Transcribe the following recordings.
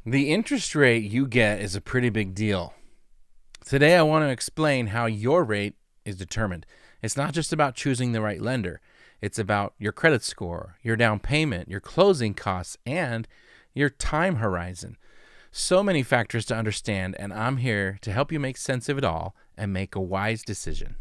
The interest rate you get is a pretty big deal. Today, I want to explain how your rate is determined. It's not just about choosing the right lender. It's about your credit score, your down payment, your closing costs, and your time horizon. So many factors to understand, and I'm here to help you make sense of it all and make a wise decision.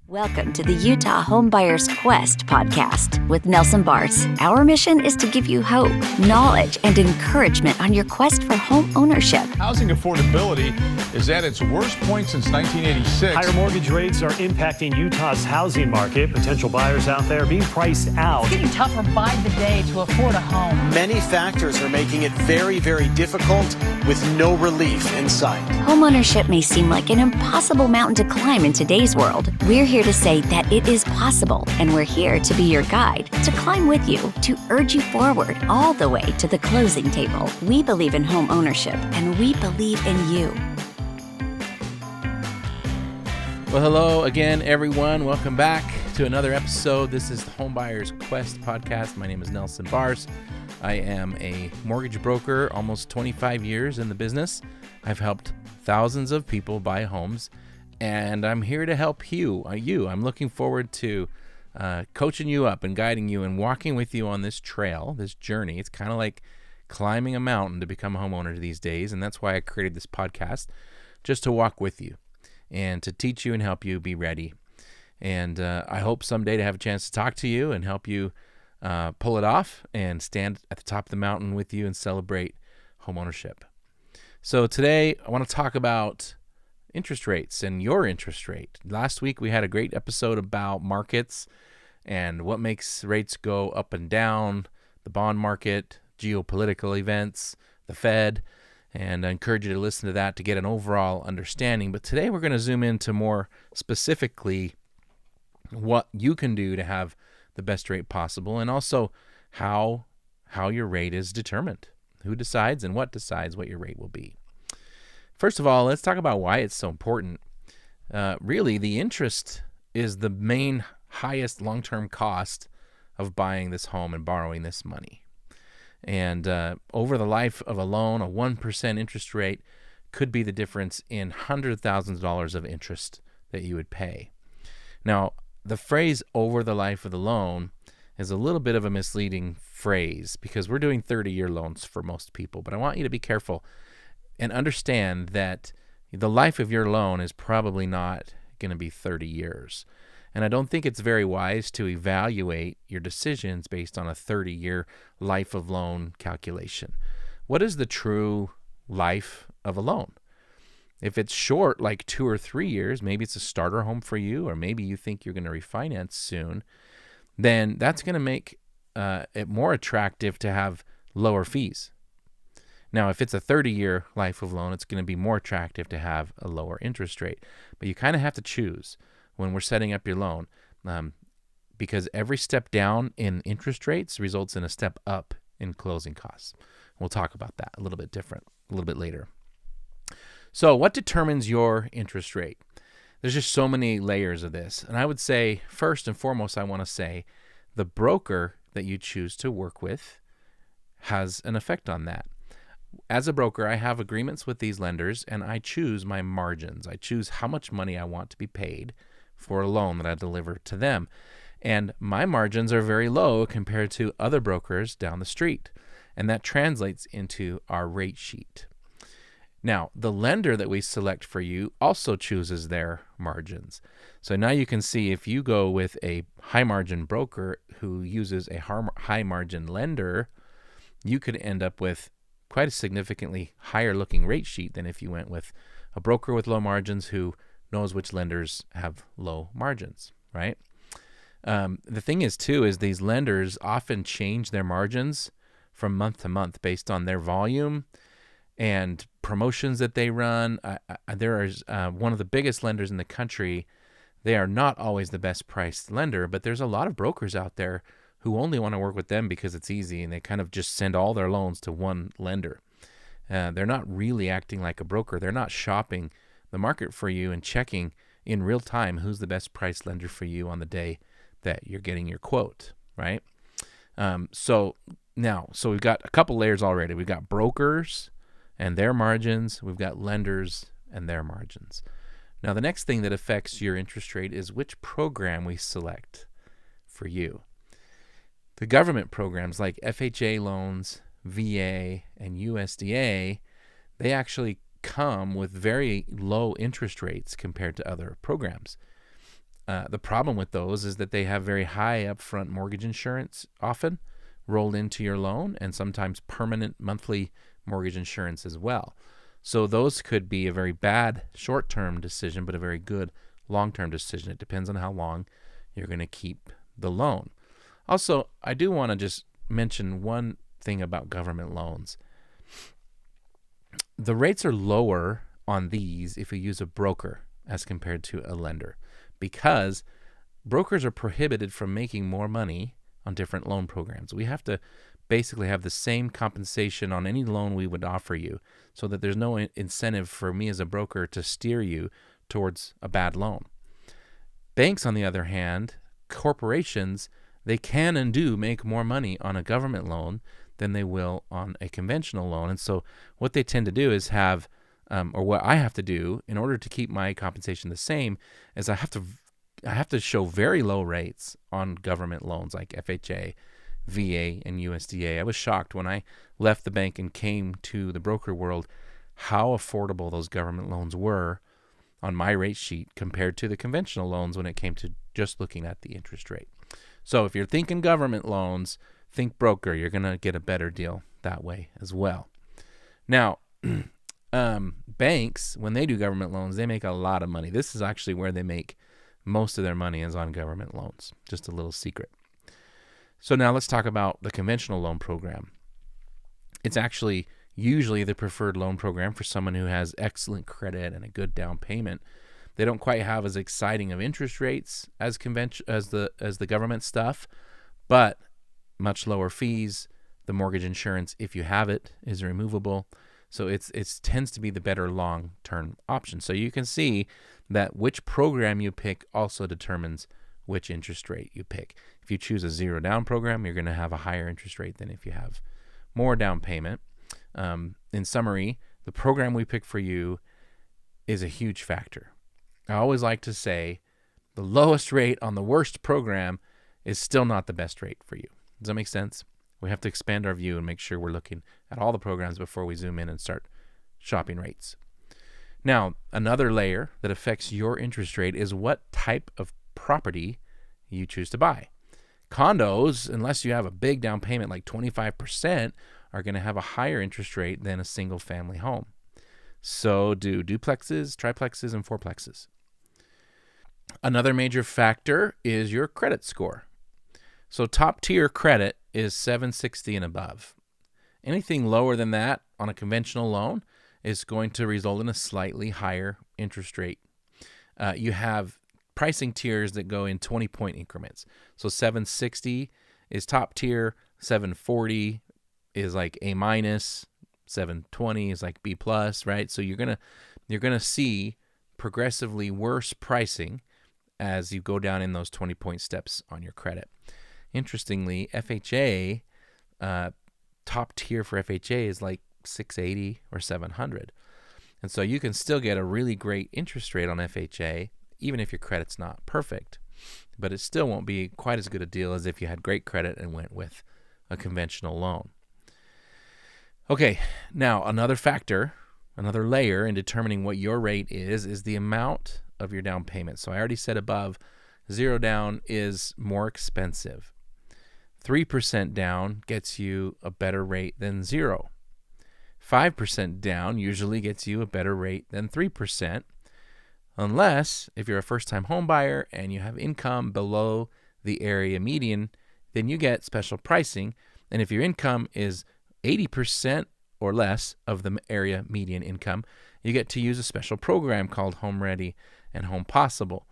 Welcome to the Utah Homebuyers Quest podcast with Nelson Bars. Our mission is to give you hope, knowledge, and encouragement on your quest for home ownership. Housing affordability is at its worst point since 1986. Higher mortgage rates are impacting Utah's housing market. Potential buyers out there being priced out. It's getting tougher by the day to afford a home. Many factors are making it very, very difficult with no relief in sight. Homeownership may seem like an impossible mountain to climb in today's world. We're here to say that it is possible, and we're here to be your guide, to climb with you, to urge you forward all the way to the closing table. We believe in home ownership, and we believe in you. Well, hello again, everyone. Welcome back to another episode. This is the Homebuyers Quest podcast. My name is Nelson Bars. I am a mortgage broker, almost 25 years in the business. I've helped thousands of people buy homes, and I'm here to help you. I'm looking forward to coaching you up and guiding you and walking with you on this trail, this journey. It's kind of like climbing a mountain to become a homeowner these days, and that's why I created this podcast, just to walk with you and to teach you and help you be ready. And I hope someday to have a chance to talk to you and help you pull it off and stand at the top of the mountain with you and celebrate homeownership. So today I want to talk about interest rates and your interest rate. Last week we had a great episode about markets and what makes rates go up and down, the bond market, geopolitical events, the Fed, and I encourage you to listen to that to get an overall understanding. But today we're going to zoom into more specifically what you can do to have the best rate possible, and also how your rate is determined, who decides and what decides what your rate will be. First of all, let's talk about why it's so important. Really, the interest is the main highest long-term cost of buying this home and borrowing this money. And over the life of a loan, a 1% interest rate could be the difference in hundreds of thousands of dollars of interest that you would pay. Now, the phrase over the life of the loan is a little bit of a misleading phrase because we're doing 30-year loans for most people, but I want you to be careful and understand that the life of your loan is probably not going to be 30 years. And I don't think it's very wise to evaluate your decisions based on a 30-year life of loan calculation. What is the true life of a loan? If it's short, like 2 or 3 years, maybe it's a starter home for you, or maybe you think you're going to refinance soon, then that's going to make it more attractive to have lower fees. Now, if it's a 30-year life of loan, it's going to be more attractive to have a lower interest rate. But you kind of have to choose when we're setting up your loan, because every step down in interest rates results in a step up in closing costs. We'll talk about that a little bit later. So what determines your interest rate? There's just so many layers of this. And I would say, first and foremost, I want to say the broker that you choose to work with has an effect on that. As a broker, I have agreements with these lenders, and I choose my margins. I choose how much money I want to be paid for a loan that I deliver to them. And my margins are very low compared to other brokers down the street. And that translates into our rate sheet. Now, the lender that we select for you also chooses their margins. So now you can see if you go with a high margin broker who uses a high margin lender, you could end up with quite a significantly higher looking rate sheet than if you went with a broker with low margins who knows which lenders have low margins, right? The thing is too, is these lenders often change their margins from month to month based on their volume and promotions that they run. There is one of the biggest lenders in the country. They are not always the best priced lender, but there's a lot of brokers out there who only want to work with them because it's easy, and they kind of just send all their loans to one lender. They're not really acting like a broker. They're not shopping the market for you and checking in real time who's the best price lender for you on the day that you're getting your quote, right? So we've got a couple layers already. We've got brokers and their margins. We've got lenders and their margins. Now, the next thing that affects your interest rate is which program we select for you. The government programs like FHA loans, VA, and USDA, they actually come with very low interest rates compared to other programs. The problem with those is that they have very high upfront mortgage insurance often rolled into your loan, and sometimes permanent monthly mortgage insurance as well. So those could be a very bad short-term decision, but a very good long-term decision. It depends on how long you're going to keep the loan. Also, I do want to just mention one thing about government loans. The rates are lower on these if you use a broker as compared to a lender, because brokers are prohibited from making more money on different loan programs. We have to basically have the same compensation on any loan we would offer you, so that there's no incentive for me as a broker to steer you towards a bad loan. Banks, on the other hand, corporations, they can and do make more money on a government loan than they will on a conventional loan. And so what they tend to do is have, or what I have to do in order to keep my compensation the same, is I have to show very low rates on government loans like FHA, VA, and USDA. I was shocked when I left the bank and came to the broker world how affordable those government loans were on my rate sheet compared to the conventional loans when it came to just looking at the interest rate. So if you're thinking government loans, think broker. You're going to get a better deal that way as well. Now, banks, when they do government loans, they make a lot of money. This is actually where they make most of their money, is on government loans. Just a little secret. So now let's talk about the conventional loan program. It's actually usually the preferred loan program for someone who has excellent credit and a good down payment. They don't quite have as exciting of interest rates as the government stuff, but much lower fees. The mortgage insurance, if you have it, is removable. So it tends to be the better long-term option. So you can see that which program you pick also determines which interest rate you pick. If you choose a zero down program, you're going to have a higher interest rate than if you have more down payment. In summary, the program we pick for you is a huge factor. I always like to say the lowest rate on the worst program is still not the best rate for you. Does that make sense? We have to expand our view and make sure we're looking at all the programs before we zoom in and start shopping rates. Now, another layer that affects your interest rate is what type of property you choose to buy. Condos, unless you have a big down payment like 25%, are going to have a higher interest rate than a single family home. So do duplexes, triplexes, and fourplexes. Another major factor is your credit score. So top tier credit is 760 and above. Anything lower than that on a conventional loan is going to result in a slightly higher interest rate. You have pricing tiers that go in 20-point increments. So 760 is top tier, 740 is like A minus, 720 is like B plus, right? So you're gonna see progressively worse pricing as you go down in those 20-point steps on your credit. Interestingly, FHA, top tier for FHA is like 680 or 700. And so you can still get a really great interest rate on FHA, even if your credit's not perfect. But it still won't be quite as good a deal as if you had great credit and went with a conventional loan. Okay, now another factor, another layer in determining what your rate is the amount of your down payment. So I already said above, zero down is more expensive. 3% down gets you a better rate than 0. 5% down usually gets you a better rate than 3%, unless if you're a first-time home buyer and you have income below the area median, then you get special pricing. And if your income is 80% or less of the area median income, you get to use a special program called Home Ready and Home Possible,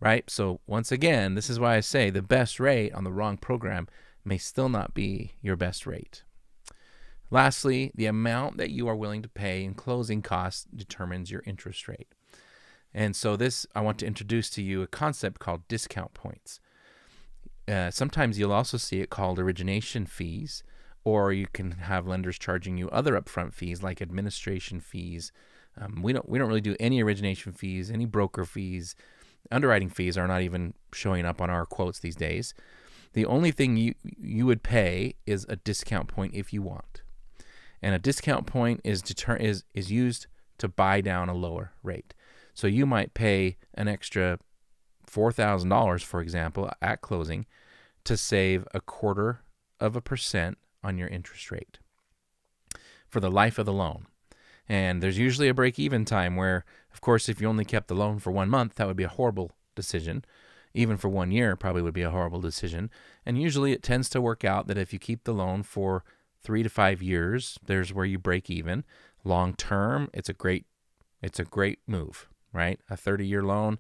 right? So once again, this is why I say the best rate on the wrong program may still not be your best rate. Lastly, the amount that you are willing to pay in closing costs determines your interest rate. And so I want to introduce to you a concept called discount points. Sometimes you'll also see it called origination fees or you can have lenders charging you other upfront fees like administration fees. We don't really do any origination fees, any broker fees. Underwriting fees are not even showing up on our quotes these days. The only thing you would pay is a discount point if you want. And a discount point is used to buy down a lower rate. So you might pay an extra $4,000, for example, at closing to save 0.25% on your interest rate for the life of the loan. And there's usually a break-even time where, of course, if you only kept the loan for 1 month, that would be a horrible decision. Even for 1 year, probably would be a horrible decision. And usually it tends to work out that if you keep the loan for 3 to 5 years, there's where you break even. Long term, it's a great move, right? A 30-year loan,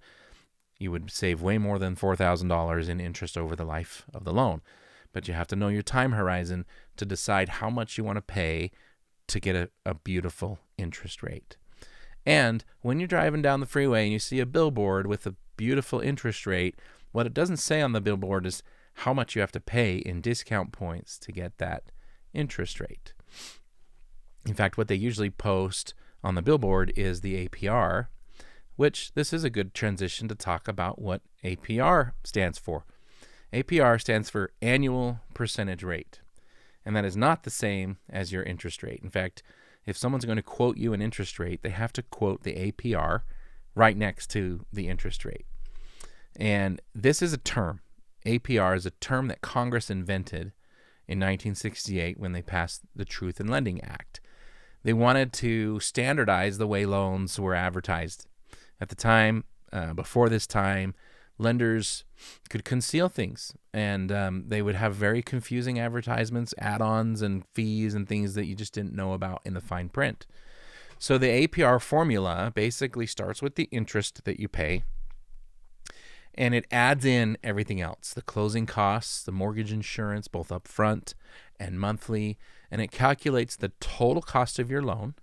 you would save way more than $4,000 in interest over the life of the loan. But you have to know your time horizon to decide how much you want to pay to get a beautiful interest rate. And when you're driving down the freeway and you see a billboard with a beautiful interest rate, what it doesn't say on the billboard is how much you have to pay in discount points to get that interest rate. In fact, what they usually post on the billboard is the APR, which this is a good transition to talk about what APR stands for. APR stands for annual percentage rate, and that is not the same as your interest rate. In fact, if someone's going to quote you an interest rate, they have to quote the APR right next to the interest rate. And this is a term. APR is a term that Congress invented in 1968 when they passed the Truth in Lending Act. They wanted to standardize the way loans were advertised. At the time, before this time, lenders could conceal things, and they would have very confusing advertisements, add-ons, and fees and things that you just didn't know about in the fine print. So the APR formula basically starts with the interest that you pay, and it adds in everything else, the closing costs, the mortgage insurance, both upfront and monthly, and it calculates the total cost of your loan,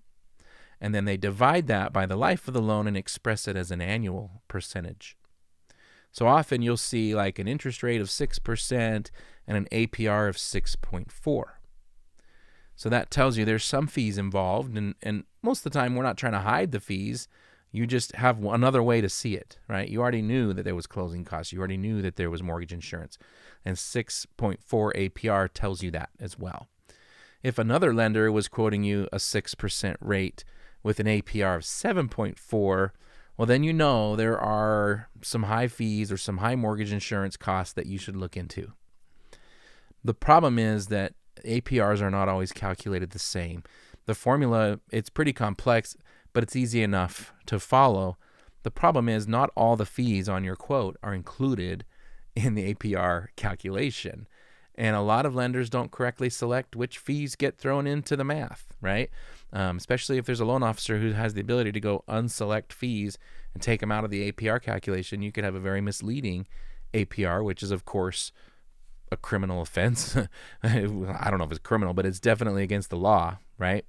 and then they divide that by the life of the loan and express it as an annual percentage. So often you'll see like an interest rate of 6% and an APR of 6.4. So that tells you there's some fees involved, and most of the time we're not trying to hide the fees. You just have another way to see it, right? You already knew that there was closing costs. You already knew that there was mortgage insurance. And 6.4 APR tells you that as well. If another lender was quoting you a 6% rate with an APR of 7.4, well, then you know there are some high fees or some high mortgage insurance costs that you should look into. The problem is that APRs are not always calculated the same. The formula, it's pretty complex, but it's easy enough to follow. The problem is not all the fees on your quote are included in the APR calculation. And a lot of lenders don't correctly select which fees get thrown into the math, right? Especially if there's a loan officer who has the ability to go unselect fees and take them out of the APR calculation, you could have a very misleading APR, which is, of course, a criminal offense. I don't know if it's criminal, but it's definitely against the law, right?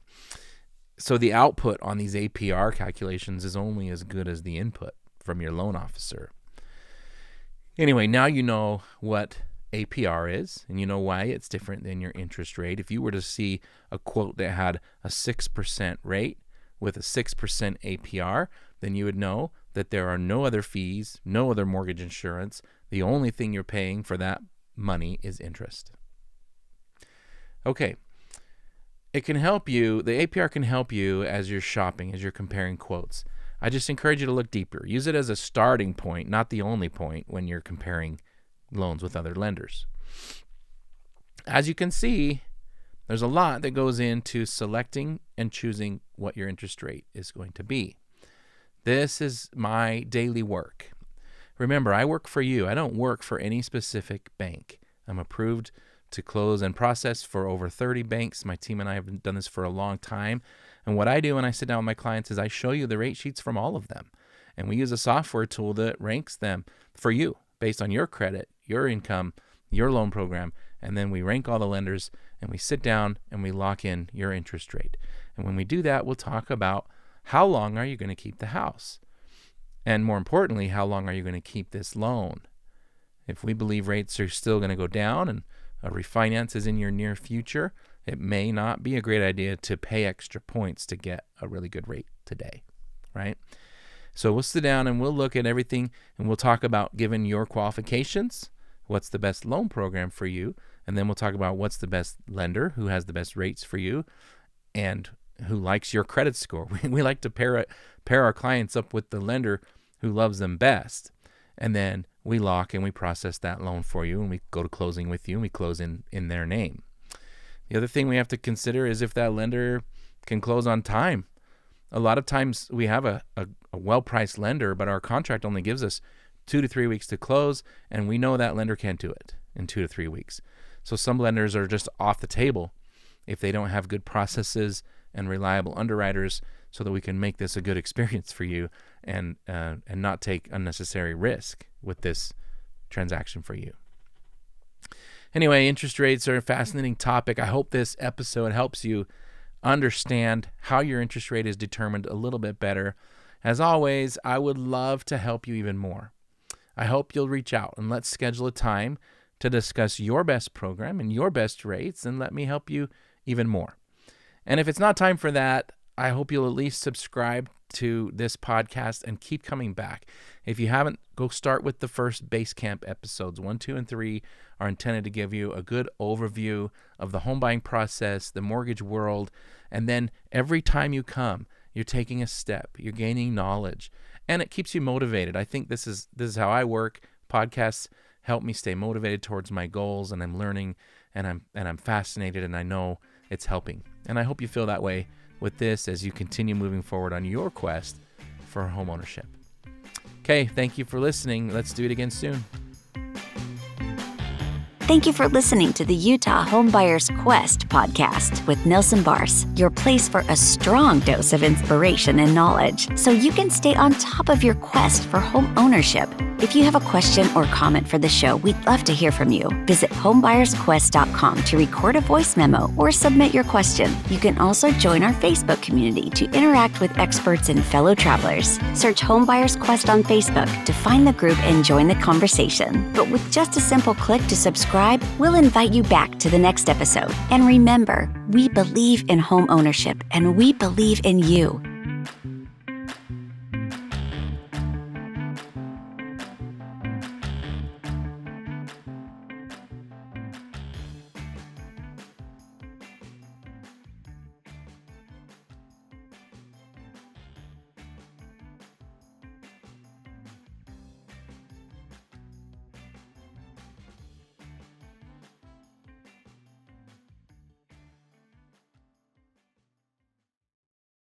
So the output on these APR calculations is only as good as the input from your loan officer. Anyway, now you know what APR is, and you know why it's different than your interest rate. If you were to see a quote that had a 6% rate with a 6% APR, then you would know that there are no other fees, no other mortgage insurance. The only thing you're paying for that money is interest. Okay. It can help you, the APR can help you as you're shopping, as you're comparing quotes. I just encourage you to look deeper. Use it as a starting point, not the only point when you're comparing loans with other lenders. As you can see, there's a lot that goes into selecting and choosing what your interest rate is going to be. This is my daily work. Remember, I work for you. I don't work for any specific bank. I'm approved to close and process for over 30 banks. My team and I have done this for a long time. And what I do when I sit down with my clients is I show you the rate sheets from all of them. And we use a software tool that ranks them for you based on your credit, your income, your loan program. And then we rank all the lenders and we sit down and we lock in your interest rate. And when we do that, we'll talk about how long are you going to keep the house? And more importantly, how long are you going to keep this loan? If we believe rates are still going to go down and a refinance is in your near future, it may not be a great idea to pay extra points to get a really good rate today, right? So we'll sit down and we'll look at everything, and we'll talk about, given your qualifications, what's the best loan program for you, and then we'll talk about what's the best lender who has the best rates for you and who likes your credit score. We like to pair our clients up with the lender who loves them best, and then we lock and we process that loan for you, and we go to closing with you, and we close in their name. The other thing we have to consider is if that lender can close on time. A lot of times we have a well-priced lender, but our contract only gives us 2 to 3 weeks to close, and we know that lender can't do it in 2 to 3 weeks. So some lenders are just off the table if they don't have good processes and reliable underwriters, so that we can make this a good experience for you and not take unnecessary risk with this transaction for you. Anyway, interest rates are a fascinating topic. I hope this episode helps you understand how your interest rate is determined a little bit better. As always, I would love to help you even more. I hope you'll reach out and let's schedule a time to discuss your best program and your best rates, and let me help you even more. And if it's not time for that, I hope you'll at least subscribe to this podcast and keep coming back. If you haven't, go start with the first Base Camp episodes. 1, 2, and 3 are intended to give you a good overview of the home buying process, the mortgage world, and then every time you come, you're taking a step, you're gaining knowledge, and it keeps you motivated. I think this is how I work. Podcasts help me stay motivated towards my goals, and I'm learning, and I'm fascinated, and I know it's helping. And I hope you feel that way with this as you continue moving forward on your quest for home ownership. Okay, thank you for listening. Let's do it again soon. Thank you for listening to the Utah Homebuyers Quest podcast with Nelson Bars, your place for a strong dose of inspiration and knowledge so you can stay on top of your quest for home ownership. If you have a question or comment for the show, we'd love to hear from you. Visit homebuyersquest.com to record a voice memo or submit your question. You can also join our Facebook community to interact with experts and fellow travelers. Search Homebuyers Quest on Facebook to find the group and join the conversation. But with just a simple click to subscribe, we'll invite you back to the next episode. And remember, we believe in home ownership and we believe in you.